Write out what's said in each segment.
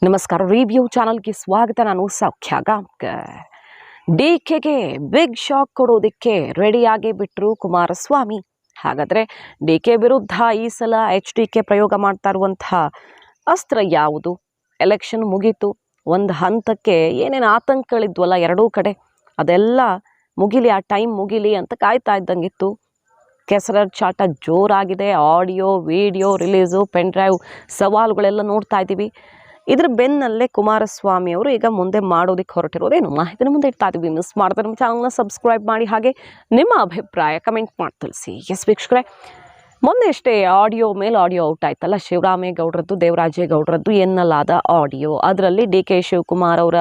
ನಮಸ್ಕಾರ. ರಿವ್ಯೂ ಚಾನಲ್ಗೆ ಸ್ವಾಗತ. ನಾನು ಸೌಖ್ಯ ಗಾಂವ್ಕರ್. ಡಿಕೆಗೆ ಬಿಗ್ ಶಾಕ್ ಕೊಡೋದಕ್ಕೆ ರೆಡಿಯಾಗಿ ಬಿಟ್ಟರು ಕುಮಾರಸ್ವಾಮಿ. ಹಾಗಾದರೆ ಡಿಕೆ ವಿರುದ್ಧ ಈ ಸಲ HDK ಪ್ರಯೋಗ ಮಾಡ್ತಾ ಇರುವಂತಹ ಅಸ್ತ್ರ ಯಾವುದು? ಎಲೆಕ್ಷನ್ ಮುಗೀತು, ಒಂದು ಹಂತಕ್ಕೆ ಏನೇನು ಆತಂಕಗಳಿದ್ವಲ್ಲ ಎರಡೂ ಕಡೆ, ಅದೆಲ್ಲ ಮುಗಿಲಿ, ಆ ಟೈಮ್ ಮುಗಿಲಿ ಅಂತ ಕಾಯ್ತಾ ಇದ್ದಂಗಿತ್ತು. ಕೆಸರಚಾಟ ಜೋರಾಗಿದೆ. Audio video release, pen drive ಸವಾಲುಗಳೆಲ್ಲ ನೋಡ್ತಾ ಇದ್ದೀವಿ. ಇದ್ರ ಬೆನ್ನಲ್ಲೇ ಕುಮಾರಸ್ವಾಮಿ ಅವರು ಈಗ ಮುಂದೆ ಮಾಡೋದಕ್ಕೆ ಹೊರಟಿರೋದೇನು ಮಾಹಿತಿನ ಮುಂದೆ ಇಡ್ತಾ ಇದ್ದೀವಿ. ಮಿಸ್ ಮಾಡಿದ್ರೆ ನಮ್ಮ ಚಾನಲ್ನ ಸಬ್ಸ್ಕ್ರೈಬ್ ಮಾಡಿ, ಹಾಗೆ ನಿಮ್ಮ ಅಭಿಪ್ರಾಯ ಕಮೆಂಟ್ ಮಾಡಿ ತಿಳಿಸಿ. ಎಸ್ ವೀಕ್ಷಕರೇ, ಮೊನ್ನೆ ಅಷ್ಟೇ ಆಡಿಯೋ ಮೇಲೆ ಆಡಿಯೋ ಔಟ್ ಆಯ್ತಲ್ಲ, ಶಿವರಾಮೇಗೌಡರದ್ದು, ದೇವರಾಜೇಗೌಡರದ್ದು ಎನ್ನಲಾದ ಆಡಿಯೋ. ಅದರಲ್ಲಿ DK ಶಿವಕುಮಾರ್ ಅವರ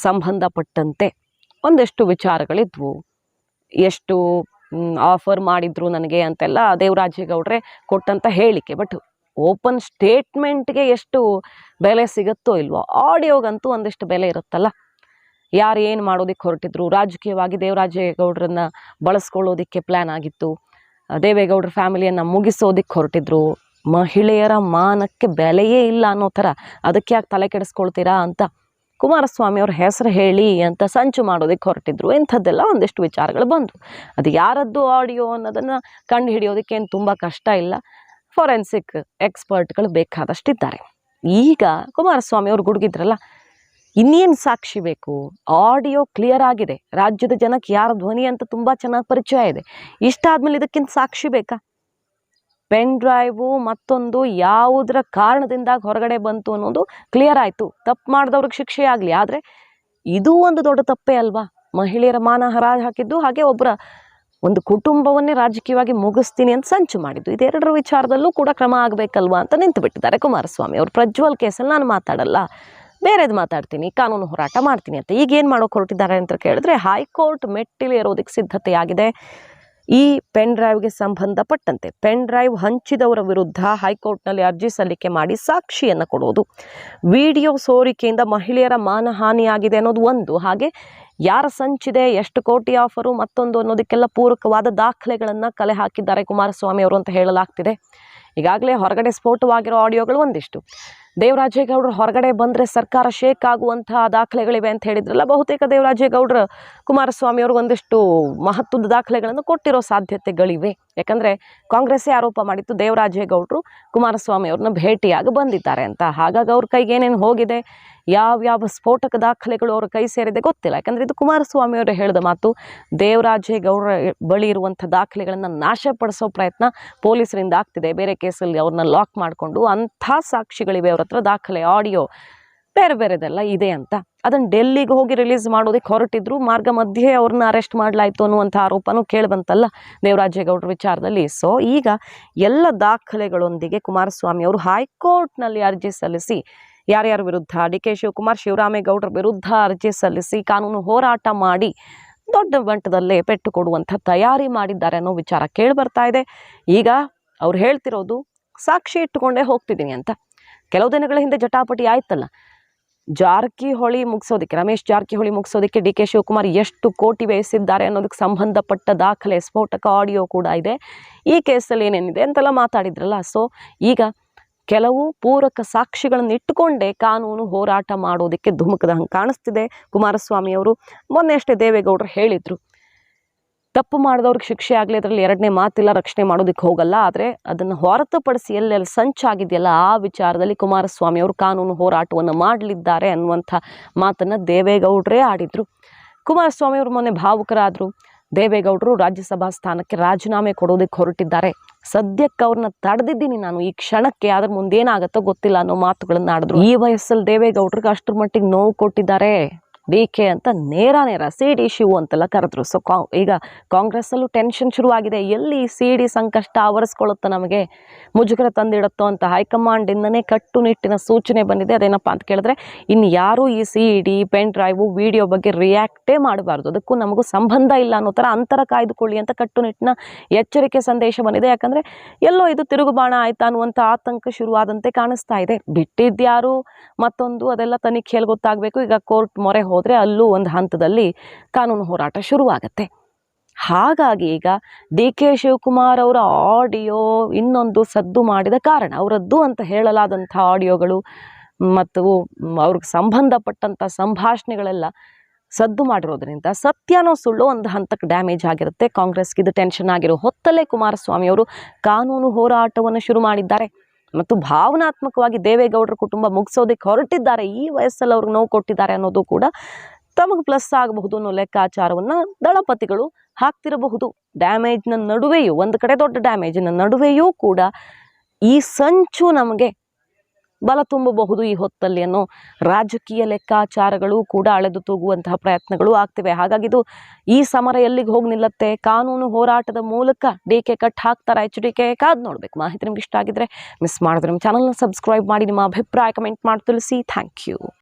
ಸಂಬಂಧಪಟ್ಟಂತೆ ಒಂದಷ್ಟು ವಿಚಾರಗಳಿದ್ವು. ಎಷ್ಟು ಆಫರ್ ಮಾಡಿದ್ರು ನನಗೆ ಅಂತೆಲ್ಲ ದೇವರಾಜೇಗೌಡರೇ ಕೊಟ್ಟಂತ ಹೇಳಿಕೆ. ಬಟ್ ಓಪನ್ ಸ್ಟೇಟ್ಮೆಂಟ್ಗೆ ಎಷ್ಟು ಬೆಲೆ ಸಿಗುತ್ತೋ ಇಲ್ವೋ, ಆಡಿಯೋಗಂತೂ ಒಂದಿಷ್ಟು ಬೆಲೆ ಇರುತ್ತಲ್ಲ. ಯಾರು ಏನು ಮಾಡೋದಕ್ಕೆ ಹೊರಟಿದ್ರು, ರಾಜಕೀಯವಾಗಿ ದೇವರಾಜೇಗೌಡರನ್ನ ಬಳಸ್ಕೊಳ್ಳೋದಕ್ಕೆ ಪ್ಲ್ಯಾನ್ ಆಗಿತ್ತು. ದೇವೇಗೌಡರ ಫ್ಯಾಮಿಲಿಯನ್ನು ಮುಗಿಸೋದಕ್ಕೆ ಹೊರಟಿದ್ರು. ಮಹಿಳೆಯರ ಮಾನಕ್ಕೆ ಬೆಲೆಯೇ ಇಲ್ಲ ಅನ್ನೋ ಥರ, ಅದಕ್ಕೆ ಯಾಕೆ ತಲೆ ಕೆಡಿಸ್ಕೊಳ್ತೀರಾ ಅಂತ ಕುಮಾರಸ್ವಾಮಿ ಅವ್ರ ಹೆಸರು ಹೇಳಿ ಅಂತ ಸಂಚು ಮಾಡೋದಕ್ಕೆ ಹೊರಟಿದ್ರು. ಇಂಥದ್ದೆಲ್ಲ ಒಂದಿಷ್ಟು ವಿಚಾರಗಳು ಬಂದು, ಅದು ಯಾರದ್ದು ಆಡಿಯೋ ಅನ್ನೋದನ್ನು ಕಂಡು ಹಿಡಿಯೋದಕ್ಕೆ ಏನು ತುಂಬ ಕಷ್ಟ ಇಲ್ಲ. ಫಾರೆನ್ಸಿಕ್ ಎಕ್ಸ್ಪರ್ಟ್ಗಳು ಬೇಕಾದಷ್ಟಿದ್ದಾರೆ. ಈಗ ಕುಮಾರಸ್ವಾಮಿ ಅವ್ರು ಗುಡುಗಿದ್ರಲ್ಲ, ಇನ್ನೇನು ಸಾಕ್ಷಿ ಬೇಕು? ಆಡಿಯೋ ಕ್ಲಿಯರ್ ಆಗಿದೆ, ರಾಜ್ಯದ ಜನಕ್ಕೆ ಯಾರ ಧ್ವನಿ ಅಂತ ತುಂಬ ಚೆನ್ನಾಗಿ ಪರಿಚಯ ಇದೆ. ಇಷ್ಟಾದ್ಮೇಲೆ ಇದಕ್ಕಿಂತ ಸಾಕ್ಷಿ ಬೇಕಾ? ಪೆನ್ ಡ್ರೈವು ಮತ್ತೊಂದು ಯಾವುದರ ಕಾರಣದಿಂದ ಹೊರಗಡೆ ಬಂತು ಅನ್ನೋದು ಕ್ಲಿಯರ್ ಆಯಿತು. ತಪ್ಪು ಮಾಡಿದವ್ರಿಗೆ ಶಿಕ್ಷೆ ಆಗಲಿ. ಆದರೆ ಇದು ಒಂದು ದೊಡ್ಡ ತಪ್ಪೇ ಅಲ್ವಾ? ಮಹಿಳೆಯರ ಮಾನ ಹರಾಜು ಹಾಕಿದ್ದು, ಹಾಗೆ ಒಬ್ಬರ ಒಂದು ಕುಟುಂಬವನ್ನೇ ರಾಜಕೀಯವಾಗಿ ಮುಗಿಸ್ತೀನಿ ಅಂತ ಸಂಚು ಮಾಡಿದ್ದು. ಇದೆರಡರ ವಿಚಾರದಲ್ಲೂ ಕೂಡ ಕ್ರಮ ಆಗಬೇಕಲ್ವಾ ಅಂತ ನಿಂತು ಬಿಟ್ಟಿದ್ದಾರೆ ಕುಮಾರಸ್ವಾಮಿ ಅವರು. ಪ್ರಜ್ವಲ್ ಕೇಸಲ್ಲಿ ನಾನು ಮಾತಾಡಲ್ಲ, ಬೇರೆದು ಮಾತಾಡ್ತೀನಿ, ಕಾನೂನು ಹೋರಾಟ ಮಾಡ್ತೀನಿ ಅಂತ. ಈಗ ಏನು ಮಾಡೋಕೆ ಹೊರಟಿದ್ದಾರೆ ಅಂತ ಕೇಳಿದ್ರೆ, ಹೈಕೋರ್ಟ್ ಮೆಟ್ಟಿಲು ಏರೋದಕ್ಕೆ ಸಿದ್ಧತೆಯಾಗಿದೆ. ಈ ಪೆನ್ ಡ್ರೈವ್ಗೆ ಸಂಬಂಧಪಟ್ಟಂತೆ ಪೆನ್ ಡ್ರೈವ್ ಹಂಚಿದವರ ವಿರುದ್ಧ ಹೈಕೋರ್ಟ್ನಲ್ಲಿ ಅರ್ಜಿ ಸಲ್ಲಿಕೆ ಮಾಡಿ ಸಾಕ್ಷಿಯನ್ನು ಕೊಡೋದು. ವಿಡಿಯೋ ಸೋರಿಕೆಯಿಂದ ಮಹಿಳೆಯರ ಮಾನಹಾನಿಯಾಗಿದೆ ಅನ್ನೋದು ಒಂದು, ಹಾಗೆ ಯಾರ ಸಂಚಿದೆ, ಎಷ್ಟು ಕೋಟಿ ಆಫರು, ಮತ್ತೊಂದು ಅನ್ನೋದಕ್ಕೆಲ್ಲ ಪೂರಕವಾದ ದಾಖಲೆಗಳನ್ನು ಕಲೆ ಹಾಕಿದ್ದಾರೆ ಕುಮಾರಸ್ವಾಮಿ ಅವರು ಅಂತ ಹೇಳಲಾಗ್ತಿದೆ. ಈಗಾಗಲೇ ಹೊರಗಡೆ ಸ್ಫೋಟವಾಗಿರೋ ಆಡಿಯೋಗಳು ಒಂದಿಷ್ಟು. ದೇವರಾಜೇಗೌಡರು ಹೊರಗಡೆ ಬಂದರೆ ಸರ್ಕಾರ ಶೇಕ್ ಆಗುವಂತಹ ದಾಖಲೆಗಳಿವೆ ಅಂತ ಹೇಳಿದ್ರಲ್ಲ, ಬಹುತೇಕ ದೇವರಾಜೇಗೌಡರು ಕುಮಾರಸ್ವಾಮಿ ಅವರು ಒಂದಿಷ್ಟು ಮಹತ್ವದ ದಾಖಲೆಗಳನ್ನು ಕೊಟ್ಟಿರೋ ಸಾಧ್ಯತೆಗಳಿವೆ. ಯಾಕಂದರೆ ಕಾಂಗ್ರೆಸ್ಸೇ ಆರೋಪ ಮಾಡಿತ್ತು ದೇವರಾಜೇಗೌಡರು ಕುಮಾರಸ್ವಾಮಿ ಅವ್ರನ್ನ ಭೇಟಿಯಾಗಿ ಬಂದಿದ್ದಾರೆ ಅಂತ. ಹಾಗಾಗಿ ಅವ್ರ ಕೈಗೆ ಏನೇನು ಹೋಗಿದೆ, ಯಾವ್ಯಾವ ಸ್ಫೋಟಕ ದಾಖಲೆಗಳು ಅವ್ರ ಕೈ ಸೇರಿದೆ ಗೊತ್ತಿಲ್ಲ. ಯಾಕಂದರೆ ಇದು ಕುಮಾರಸ್ವಾಮಿ ಅವರು ಹೇಳಿದ ಮಾತು. ದೇವರಾಜೇಗೌಡರ ಬಳಿ ಇರುವಂಥ ದಾಖಲೆಗಳನ್ನು ನಾಶಪಡಿಸೋ ಪ್ರಯತ್ನ ಪೊಲೀಸರಿಂದ ಆಗ್ತಿದೆ. ಬೇರೆ ಕೇಸಲ್ಲಿ ಅವ್ರನ್ನ ಲಾಕ್ ಮಾಡಿಕೊಂಡು ಅಂಥ ಸಾಕ್ಷಿಗಳಿವೆ ಅವ್ರ ಹತ್ರ, ದಾಖಲೆ, ಆಡಿಯೋ ಬೇರೆ ಬೇರೆದೆಲ್ಲ ಇದೆ ಅಂತ. ಅದನ್ನು ಡೆಲ್ಲಿಗೆ ಹೋಗಿ ರಿಲೀಸ್ ಮಾಡೋದಕ್ಕೆ ಹೊರಟಿದ್ರು. ಮಾರ್ಗ ಮಧ್ಯೆ ಅವ್ರನ್ನ ಅರೆಸ್ಟ್ ಮಾಡಲಾಯಿತು ಅನ್ನುವಂಥ ಆರೋಪನೂ ಕೇಳಿಬಂತಲ್ಲ ದೇವರಾಜೇಗೌಡರ ವಿಚಾರದಲ್ಲಿ. ಸೊ ಈಗ ಎಲ್ಲ ದಾಖಲೆಗಳೊಂದಿಗೆ ಕುಮಾರಸ್ವಾಮಿ ಅವರು ಹೈಕೋರ್ಟ್ನಲ್ಲಿ ಅರ್ಜಿ ಸಲ್ಲಿಸಿ, ಯಾರ್ಯಾರ ವಿರುದ್ಧ, DK ಶಿವಕುಮಾರ್, ಶಿವರಾಮೇಗೌಡರ ವಿರುದ್ಧ ಅರ್ಜಿ ಸಲ್ಲಿಸಿ ಕಾನೂನು ಹೋರಾಟ ಮಾಡಿ ದೊಡ್ಡ ಮಟ್ಟದಲ್ಲೇ ಪೆಟ್ಟು ಕೊಡುವಂಥ ತಯಾರಿ ಮಾಡಿದ್ದಾರೆ ಅನ್ನೋ ವಿಚಾರ ಕೇಳಿ ಬರ್ತಾ ಇದೆ. ಈಗ ಅವ್ರು ಹೇಳ್ತಿರೋದು, ಸಾಕ್ಷಿ ಇಟ್ಟುಕೊಂಡೇ ಹೋಗ್ತಿದ್ದೀನಿ ಅಂತ. ಕೆಲವು ದಿನಗಳ ಹಿಂದೆ ಜಟಾಪಟಿ ಆಯ್ತಲ್ಲ, ಜಾರಕಿಹೊಳಿ ಮುಗಿಸೋದಕ್ಕೆ, ರಮೇಶ್ ಜಾರಕಿಹೊಳಿ ಮುಗಿಸೋದಕ್ಕೆ DK ಶಿವಕುಮಾರ್ ಎಷ್ಟು ಕೋಟಿ ವ್ಯಯಿಸಿದ್ದಾರೆ ಅನ್ನೋದಕ್ಕೆ ಸಂಬಂಧಪಟ್ಟ ದಾಖಲೆ, ಸ್ಫೋಟಕ ಆಡಿಯೋ ಕೂಡ ಇದೆ. ಈ ಕೇಸಲ್ಲಿ ಏನೇನಿದೆ ಅಂತೆಲ್ಲ ಮಾತಾಡಿದ್ರಲ್ಲ. ಸೊ ಈಗ ಕೆಲವು ಪೂರಕ ಸಾಕ್ಷಿಗಳನ್ನು ಇಟ್ಟುಕೊಂಡೇ ಕಾನೂನು ಹೋರಾಟ ಮಾಡೋದಕ್ಕೆ ಧುಮುಕದ ಹಂಗೆ ಕಾಣಿಸ್ತಿದೆ ಕುಮಾರಸ್ವಾಮಿ ಅವರು. ಮೊನ್ನೆ ಅಷ್ಟೇ ದೇವೇಗೌಡರು ಹೇಳಿದರು, ತಪ್ಪು ಮಾಡಿದವ್ರಿಗೆ ಶಿಕ್ಷೆ ಆಗಲಿ, ಅದರಲ್ಲಿ ಎರಡನೇ ಮಾತಿಲ್ಲ, ರಕ್ಷಣೆ ಮಾಡೋದಕ್ಕೆ ಹೋಗಲ್ಲ. ಆದರೆ ಅದನ್ನು ಹೊರತುಪಡಿಸಿ ಎಲ್ಲೆಲ್ಲಿ ಸಂಚಾಗಿದೆಯಲ್ಲ ಆ ವಿಚಾರದಲ್ಲಿ ಕುಮಾರಸ್ವಾಮಿ ಅವರು ಕಾನೂನು ಹೋರಾಟವನ್ನು ಮಾಡಲಿದ್ದಾರೆ ಅನ್ನುವಂಥ ಮಾತನ್ನು ದೇವೇಗೌಡರೇ ಆಡಿದರು. ಕುಮಾರಸ್ವಾಮಿ ಅವರು ಮೊನ್ನೆ ಭಾವುಕರಾದರು. ದೇವೇಗೌಡರು ರಾಜ್ಯಸಭಾ ಸ್ಥಾನಕ್ಕೆ ರಾಜೀನಾಮೆ ಕೊಡೋದಕ್ಕೆ ಹೊರಟಿದ್ದಾರೆ. ಸದ್ಯಕ್ಕೆ ಅವ್ರನ್ನ ತಡೆದಿದ್ದೀನಿ ನಾನು ಈ ಕ್ಷಣಕ್ಕೆ, ಆದ್ರೆ ಮುಂದೇನಾಗತ್ತೋ ಗೊತ್ತಿಲ್ಲ ಅನ್ನೋ ಮಾತುಗಳನ್ನು ಆಡಿದ್ರು. ಈ ವಯಸ್ಸಲ್ಲಿ ದೇವೇಗೌಡರಿಗೆ ಅಷ್ಟರ ಮಟ್ಟಿಗೆ ನೋವು ಕೊಟ್ಟಿದ್ದಾರೆ DK ಅಂತ ನೇರ CD ಶಿವು ಅಂತೆಲ್ಲ ಕರೆದ್ರು. ಸೊ ಈಗ ಕಾಂಗ್ರೆಸ್ಸಲ್ಲೂ ಟೆನ್ಷನ್ ಶುರುವಾಗಿದೆ. ಎಲ್ಲಿ CD ಸಂಕಷ್ಟ ಆವರಿಸ್ಕೊಳ್ಳುತ್ತೋ, ನಮಗೆ ಮುಜುಗರ ತಂದಿಡುತ್ತೋ ಅಂತ ಹೈಕಮಾಂಡಿಂದನೇ ಕಟ್ಟುನಿಟ್ಟಿನ ಸೂಚನೆ ಬಂದಿದೆ. ಅದೇನಪ್ಪ ಅಂತ ಕೇಳಿದ್ರೆ, ಇನ್ನು ಯಾರೂ ಈ CD, ಪೆನ್ ಡ್ರೈವು, ವಿಡಿಯೋ ಬಗ್ಗೆ ರಿಯಾಕ್ಟೇ ಮಾಡಬಾರ್ದು, ಅದಕ್ಕೂ ನಮಗೂ ಸಂಬಂಧ ಇಲ್ಲ ಅನ್ನೋ ಥರ ಅಂತರ ಕಾಯ್ದುಕೊಳ್ಳಿ ಅಂತ ಕಟ್ಟುನಿಟ್ಟಿನ ಎಚ್ಚರಿಕೆ ಸಂದೇಶ ಬಂದಿದೆ. ಯಾಕಂದರೆ ಎಲ್ಲೋ ಇದು ತಿರುಗುಬಾಣ ಆಯ್ತಾ ಅನ್ನುವಂಥ ಆತಂಕ ಶುರುವಾದಂತೆ ಕಾಣಿಸ್ತಾ ಇದೆ. ಬಿಟ್ಟಿದ್ಯಾರು ಮತ್ತೊಂದು, ಅದೆಲ್ಲ ತನಿಖೆಯಲ್ಲಿ ಗೊತ್ತಾಗಬೇಕು. ಈಗ ಕೋರ್ಟ್ ಮೊರೆ ಹೋದರೆ ಅಲ್ಲೂ ಒಂದು ಹಂತದಲ್ಲಿ ಕಾನೂನು ಹೋರಾಟ ಶುರುವಾಗತ್ತೆ. ಹಾಗಾಗಿ ಈಗ DK ಶಿವಕುಮಾರ್ ಅವರ ಆಡಿಯೋ ಇನ್ನೊಂದು ಸದ್ದು ಮಾಡಿದ ಕಾರಣ, ಅವರದ್ದು ಅಂತ ಹೇಳಲಾದಂಥ ಆಡಿಯೋಗಳು ಮತ್ತು ಅವ್ರಿಗೆ ಸಂಬಂಧಪಟ್ಟಂಥ ಸಂಭಾಷಣೆಗಳೆಲ್ಲ ಸದ್ದು ಮಾಡಿರೋದ್ರಿಂದ ಸತ್ಯನೋ ಸುಳ್ಳು ಒಂದು ಹಂತಕ್ಕೆ ಡ್ಯಾಮೇಜ್ ಆಗಿರುತ್ತೆ. ಕಾಂಗ್ರೆಸ್ಗೆ ಇದು ಟೆನ್ಷನ್ ಆಗಿರೋ ಹೊತ್ತಲ್ಲೇ ಕುಮಾರಸ್ವಾಮಿ ಅವರು ಕಾನೂನು ಹೋರಾಟವನ್ನು ಶುರು ಮಾಡಿದ್ದಾರೆ ಮತ್ತು ಭಾವನಾತ್ಮಕವಾಗಿ ದೇವೇಗೌಡರ ಕುಟುಂಬ ಮುಗಿಸೋದಕ್ಕೆ ಹೊರಟಿದ್ದಾರೆ. ಈ ವಯಸ್ಸಲ್ಲಿ ಅವ್ರಿಗೆ ನೋವು ಕೊಟ್ಟಿದ್ದಾರೆ ಅನ್ನೋದು ಕೂಡ ತಮಗೆ ಪ್ಲಸ್ ಆಗಬಹುದು ಅನ್ನೋ ಲೆಕ್ಕಾಚಾರವನ್ನು ದಳಪತಿಗಳು ಹಾಕ್ತಿರಬಹುದು. ಡ್ಯಾಮೇಜ್ನ ನಡುವೆಯೂ, ಒಂದು ಕಡೆ ದೊಡ್ಡ ಡ್ಯಾಮೇಜಿನ ನಡುವೆಯೂ ಕೂಡ ಈ ಸಂಚು ನಮಗೆ ಬಲ ತುಂಬಬಹುದು ಈ ಹೊತ್ತಲ್ಲಿ ಅನ್ನೋ ರಾಜಕೀಯ ಲೆಕ್ಕಾಚಾರಗಳು ಕೂಡ ಅಳೆದು ತೂಗುವಂತಹ ಪ್ರಯತ್ನಗಳು ಆಗ್ತಿವೆ. ಹಾಗಾಗಿ ಇದು ಈ ಸಮರ ಎಲ್ಲಿಗೆ ಹೋಗಿ ನಿಲ್ಲತ್ತೆ? ಕಾನೂನು ಹೋರಾಟದ ಮೂಲಕ ಡಿಕೆ ಕಟ್ ಹಾಕ್ತಾರ HDK? ಕಾದ್ ನೋಡ್ಬೇಕು. ಮಾಹಿತಿ ನಿಮ್ಗೆ ಇಷ್ಟ ಆಗಿದ್ರೆ ಮಿಸ್ ಮಾಡಿದ್ರೆ ನಮ್ಮ ಚಾನಲ್ನ ಸಬ್ಸ್ಕ್ರೈಬ್ ಮಾಡಿ, ನಿಮ್ಮ ಅಭಿಪ್ರಾಯ ಕಮೆಂಟ್ ಮಾಡಿ ತಿಳಿಸಿ. Thank you.